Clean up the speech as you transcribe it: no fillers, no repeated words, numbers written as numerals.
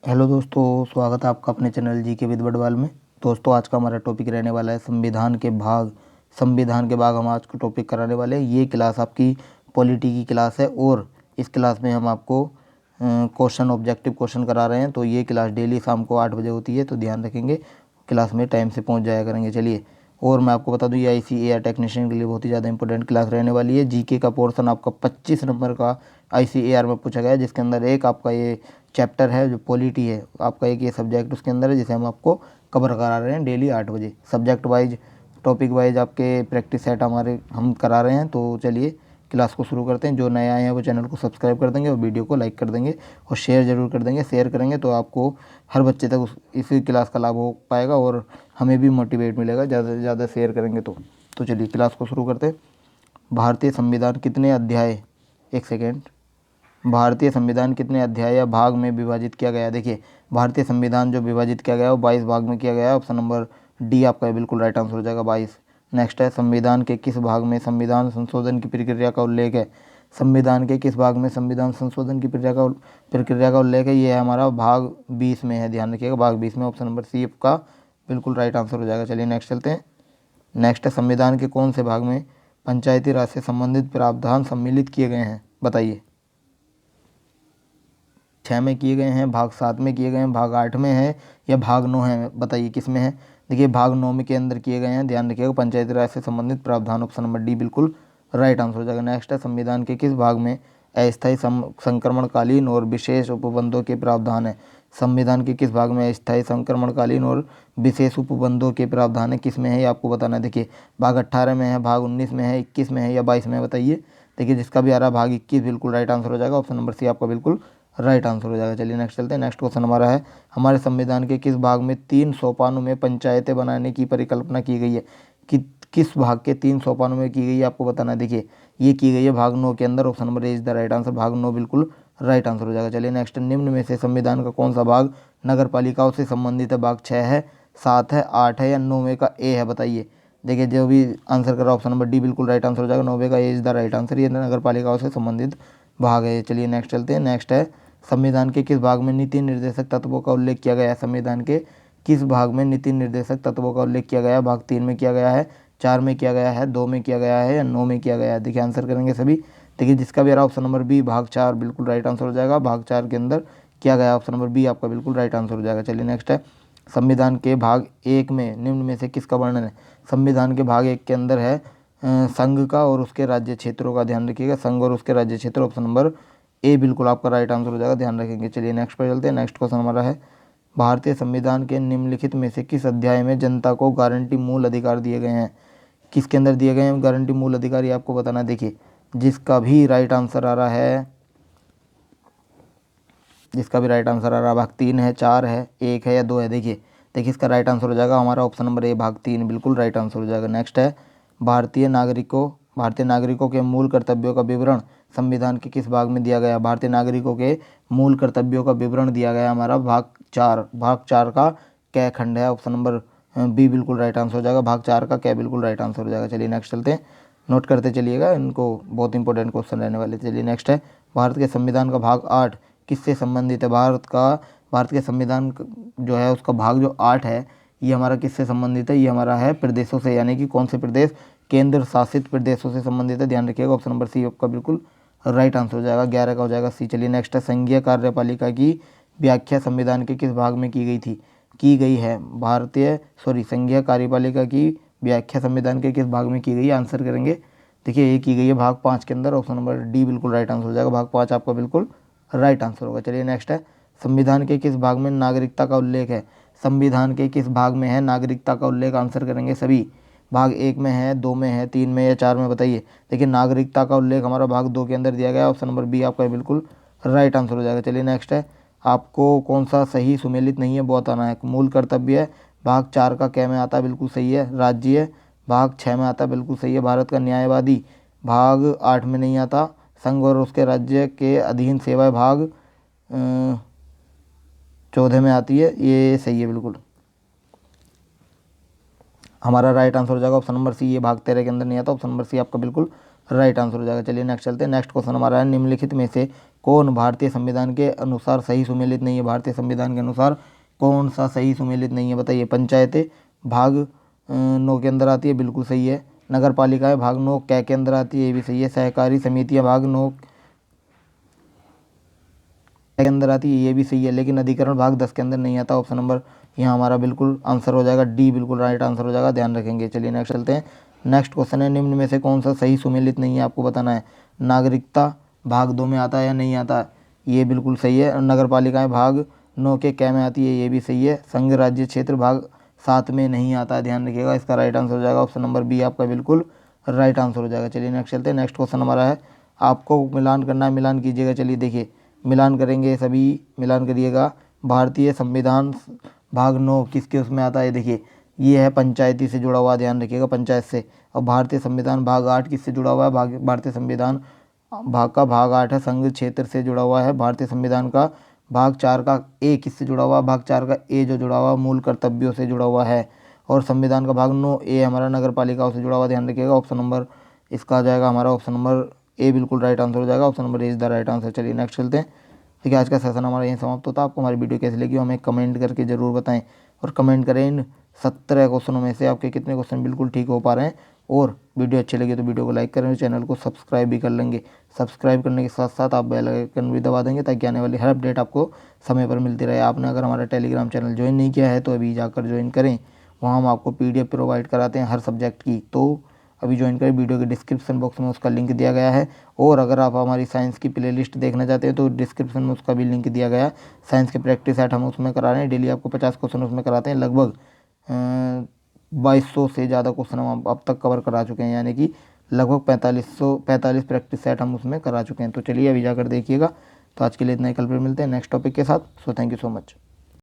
Hello दोस्तों, स्वागत है आपका अपने चैनल जी के विद बडवाल में। दोस्तों, आज का हमारा टॉपिक रहने वाला है संविधान के भाग हम आज को टॉपिक कराने वाले हैं। ये क्लास आपकी पॉलिटी की क्लास है और इस क्लास में हम आपको ऑब्जेक्टिव क्वेश्चन करा रहे हैं। तो ये क्लास डेली शाम को 8 बजे होती है, तो ध्यान रखेंगे क्लास में टाइम से पहुँच जाया करेंगे। चलिए, और मैं आपको बता दूं, ये ICAR टेक्नीशियन के लिए बहुत ही ज़्यादा इंपॉर्टेंट क्लास रहने वाली है। जीके का पोर्शन आपका 25 नंबर का ICAR में पूछा गया है, जिसके अंदर एक आपका ये चैप्टर है जो पॉलिटी है, आपका एक ये सब्जेक्ट उसके अंदर है, जिसे हम आपको कवर करा रहे हैं डेली 8 बजे। सब्जेक्ट वाइज, टॉपिक वाइज आपके प्रैक्टिस सेट हमारे हम करा रहे हैं। तो चलिए क्लास को शुरू करते हैं। जो नए आए हैं वो चैनल को सब्सक्राइब कर देंगे और वीडियो को लाइक कर देंगे और शेयर ज़रूर कर देंगे। शेयर करेंगे तो आपको हर बच्चे तक इसी क्लास का लाभ हो पाएगा और हमें भी मोटिवेट मिलेगा ज़्यादा से ज़्यादा शेयर करेंगे तो चलिए क्लास को शुरू करते हैं। भारतीय संविधान कितने अध्याय, एक सेकेंड, भारतीय संविधान कितने अध्याय या भाग में विभाजित किया गया है? देखिए, भारतीय संविधान जो विभाजित किया गया है वो 22 भाग में किया गया है। ऑप्शन नंबर डी आपका बिल्कुल राइट आंसर हो जाएगा, 22। नेक्स्ट है, संविधान के किस भाग में संविधान संशोधन की प्रक्रिया का उल्लेख है? संविधान के किस भाग में संविधान संशोधन की प्रक्रिया का उल्लेख है? ये है हमारा भाग 20 में है, ध्यान रखिएगा, भाग 20 में। ऑप्शन नंबर सी आपका बिल्कुल राइट आंसर हो जाएगा। चलिए नेक्स्ट चलते हैं। नेक्स्ट है, संविधान के कौन से भाग में पंचायती राज से संबंधित प्रावधान सम्मिलित किए गए हैं? बताइए। 6 में किए गए हैं, भाग 7 में किए गए हैं, भाग 8 में है या भाग 9 है? बताइए किस में है। देखिए, भाग 9 में के अंदर किए गए हैं, ध्यान रखिएगा, पंचायती राज से संबंधित प्रावधान। ऑप्शन नंबर डी बिल्कुल राइट आंसर हो जाएगा। नेक्स्ट है, संविधान के किस भाग में अस्थायी संक्रमणकालीन और विशेष उपबंधों के प्रावधान है? संविधान के किस भाग में अस्थायी संक्रमणकालीन और विशेष उपबंधों के प्रावधान है? किस में है ये आपको बताना है। देखिए, भाग 18 में है, भाग 19 में है, 21 में है या 22 में है? बताइए। देखिए, जिसका भी आ रहा है भाग 21 बिल्कुल राइट आंसर हो जाएगा। ऑप्शन नंबर सी आपका बिल्कुल राइट आंसर हो जाएगा। चलिए नेक्स्ट चलते हैं। नेक्स्ट क्वेश्चन हमारा है, हमारे संविधान के किस भाग में 3 सोपानों में पंचायतें बनाने की परिकल्पना की गई है? कि किस भाग के 3 सोपानों में की गई है आपको बताना है। देखिए, ये की गई है भाग 9 के अंदर। Option number A is the right answer, भाग 9 बिल्कुल राइट आंसर हो जाएगा। चलिए नेक्स्ट, निम्न में से संविधान का कौन सा भाग नगर पालिकाओं से संबंधित है? भाग 6 है, 7 है, 8 है या 9वें का ए है? बताइए। देखिए, जो भी आंसर कर रहा है ऑप्शन नंबर डी बिल्कुल राइट आंसर हो जाएगा, 9वें का ए इज द राइट आंसर। ये नगर पालिकाओं से संबंधित भाग है। चलिए नेक्स्ट चलते हैं। नेक्स्ट है, संविधान के किस भाग में नीति निर्देशक तत्वों का उल्लेख किया गया है? संविधान के किस भाग में नीति निर्देशक तत्वों का उल्लेख किया गया है? भाग 3 में किया गया है, 4 में किया गया है, 2 में किया गया है या 9 में किया गया है? देखिए आंसर करेंगे सभी। देखिए, जिसका भी आ रहा ऑप्शन नंबर बी, भाग 4 बिल्कुल राइट आंसर हो जाएगा। भाग 4 के अंदर किया गया, ऑप्शन नंबर बी आपका बिल्कुल राइट आंसर हो जाएगा। चलिए नेक्स्ट है, संविधान के भाग 1 में निम्न में से किसका वर्णन है? संविधान के भाग 1 के अंदर है संघ का और उसके राज्य क्षेत्रों का। ध्यान रखिएगा, संघ और उसके राज्य क्षेत्र, ऑप्शन नंबर ए बिल्कुल आपका राइट आंसर हो जाएगा, ध्यान रखेंगे। चलिए नेक्स्ट पर चलते हैं। नेक्स्ट क्वेश्चन हमारा है, भारतीय संविधान के निम्नलिखित में से किस अध्याय में जनता को गारंटी मूल अधिकार दिए गए हैं? किसके अंदर दिए गए हैं गारंटी मूल अधिकार, ये आपको बताना है। देखिए, जिसका भी राइट आंसर आ रहा है, जिसका भी राइट आंसर आ रहा है, भाग 3 है, 4 है, 1 है या 2 है? देखिए इसका राइट आंसर हो जाएगा हमारा ऑप्शन नंबर ए, भाग 3 बिल्कुल राइट आंसर हो जाएगा। नेक्स्ट है, भारतीय नागरिकों के मूल कर्तव्यों का विवरण संविधान के किस भाग में दिया गया? भारतीय नागरिकों के मूल कर्तव्यों का विवरण दिया गया हमारा भाग 4 का कै खंड है। ऑप्शन नंबर बी बिल्कुल राइट आंसर हो जाएगा, भाग 4 का कै बिल्कुल राइट आंसर हो जाएगा। चलिए नेक्स्ट चलते हैं, नोट करते चलिएगा, इनको बहुत इंपॉर्टेंट क्वेश्चन रहने वाले। चलिए नेक्स्ट है, भारत के संविधान का भाग 8 किससे संबंधित है? भारत के संविधान जो है उसका भाग जो 8 है, ये हमारा किससे संबंधित है? ये हमारा है प्रदेशों से, यानी कि कौन से प्रदेश? केंद्र शासित प्रदेशों से संबंधित है, ध्यान रखिएगा। ऑप्शन नंबर सी आपका बिल्कुल राइट आंसर हो जाएगा, 11 का हो जाएगा सी। चलिए नेक्स्ट है, संघीय कार्यपालिका की व्याख्या संविधान के किस भाग में की गई थी? की गई है संघीय कार्यपालिका की व्याख्या संविधान के किस भाग में की गई है? आंसर करेंगे। देखिए, ये की गई है भाग 5 के अंदर, ऑप्शन नंबर डी बिल्कुल राइट आंसर हो जाएगा, भाग 5 आपका बिल्कुल राइट आंसर होगा। चलिए नेक्स्ट है, संविधान के किस भाग में नागरिकता का उल्लेख है? संविधान के किस भाग में है नागरिकता का उल्लेख? आंसर करेंगे सभी। भाग 1 में है, 2 में है, 3 में या 4 में? बताइए। देखिए, नागरिकता का उल्लेख हमारा भाग 2 के अंदर दिया गया है, ऑप्शन नंबर बी आपका बिल्कुल राइट आंसर हो जाएगा। चलिए नेक्स्ट है, आपको कौन सा सही सुमेलित नहीं है वो बताना है। मूल कर्तव्य है, भाग 4 का कै में आता है, बिल्कुल सही है। राज्य है, भाग 6 में आता है, बिल्कुल सही है। भारत का न्यायवादी, भाग 8 में नहीं आता। संघ और उसके राज्य के अधीन सेवाएं, भाग 14 में आती है, ये सही है बिल्कुल। हमारा राइट आंसर हो जाएगा ऑप्शन नंबर सी, ये भाग 13 के अंदर नहीं आता, ऑप्शन नंबर सी आपका बिल्कुल राइट आंसर हो जाएगा। चलिए नेक्स्ट चलते हैं। नेक्स्ट क्वेश्चन हमारा है, निम्नलिखित में से कौन भारतीय संविधान के अनुसार सही सुमेलित नहीं है? भारतीय संविधान के अनुसार कौन सा सही सुमेलित नहीं है बताइए? पंचायतें भाग 9 के अंदर आती है, बिल्कुल सही है। नगर पालिकाएं भाग 9 कै के अंदर आती है, ये भी सही है। सहकारी समितियां भाग 9 के अंदर आती है, ये भी सही है। लेकिन अधिकरण भाग 10 के अंदर नहीं आता। ऑप्शन नंबर यहाँ हमारा बिल्कुल आंसर हो जाएगा डी, बिल्कुल राइट आंसर हो जाएगा, ध्यान रखेंगे। चलिए नेक्स्ट चलते हैं। नेक्स्ट क्वेश्चन है, निम्न में से कौन सा सही सुमेलित नहीं है आपको बताना है? नागरिकता भाग 2 में आता है या नहीं आता? ये बिल्कुल सही है। नगर पालिकाएं भाग 9 के कै में आती है, ये भी सही है। संघ राज्य क्षेत्र भाग 7 में नहीं आता है, ध्यान रखिएगा। इसका राइट आंसर हो जाएगा ऑप्शन नंबर बी, आपका बिल्कुल राइट आंसर हो जाएगा। चलिए नेक्स्ट चलते हैं। नेक्स्ट क्वेश्चन हमारा है, आपको मिलान करना है, मिलान कीजिएगा। चलिए देखिए, मिलान करेंगे, सभी मिलान करिएगा। भारतीय संविधान भाग 9 किसके उसमें आता है? देखिए ये है पंचायती से जुड़ा हुआ, ध्यान रखिएगा, पंचायत से। और भारतीय संविधान भाग 8 किससे जुड़ा हुआ है? भारतीय संविधान भाग 8 है, संघ क्षेत्र से जुड़ा हुआ है। भारतीय संविधान का भाग 4 का ए किससे जुड़ा हुआ? भाग 4 का ए जो जुड़ा हुआ मूल कर्तव्यों से जुड़ा हुआ है। और संविधान का भाग 9 ए हमारा नगर पालिकाओं से जुड़ा हुआ, ध्यान रखिएगा। ऑप्शन नंबर इसका आ जाएगा हमारा ऑप्शन नंबर ए, बिल्कुल राइट आंसर हो जाएगा। Option number A is the right answer. चलिए नेक्स्ट चलते हैं। ठीक है, आज का सेशन हमारा यहीं समाप्त होता है। आपको हमारी वीडियो कैसी लगी हमें कमेंट करके ज़रूर बताएं। और कमेंट करें इन 17 क्वेश्चनों में से आपके कितने क्वेश्चन बिल्कुल ठीक हो पा रहे हैं। और वीडियो अच्छी लगी तो वीडियो को लाइक करें, चैनल को सब्सक्राइब भी कर लेंगे। सब्सक्राइब करने के साथ साथ आप बेल आइकन भी दबा देंगे, ताकि आने वाली हर अपडेट आपको समय पर मिलती रहे। आपने अगर हमारा टेलीग्राम चैनल ज्वाइन नहीं किया है तो अभी जाकर ज्वाइन करें। वहाँ हम आपको PDF प्रोवाइड कराते हैं हर सब्जेक्ट की, तो अभी ज्वाइन करें। वीडियो के डिस्क्रिप्शन बॉक्स में उसका लिंक दिया गया है। और अगर आप हमारी साइंस की प्लेलिस्ट देखना चाहते हैं तो डिस्क्रिप्शन में उसका भी लिंक दिया गया है। साइंस के प्रैक्टिस सेट हम उसमें करा रहे हैं, डेली आपको 50 क्वेश्चन उसमें कराते हैं। लगभग 2200 से ज़्यादा क्वेश्चन हम अब तक कवर करा चुके हैं, यानी कि लगभग 45 प्रैक्टिस सेट हम उसमें करा चुके हैं। तो चलिए अभी जाकर देखिएगा। तो आज के लिए इतना ही, कल फिर मिलते हैं नेक्स्ट टॉपिक के साथ। So thank you so much.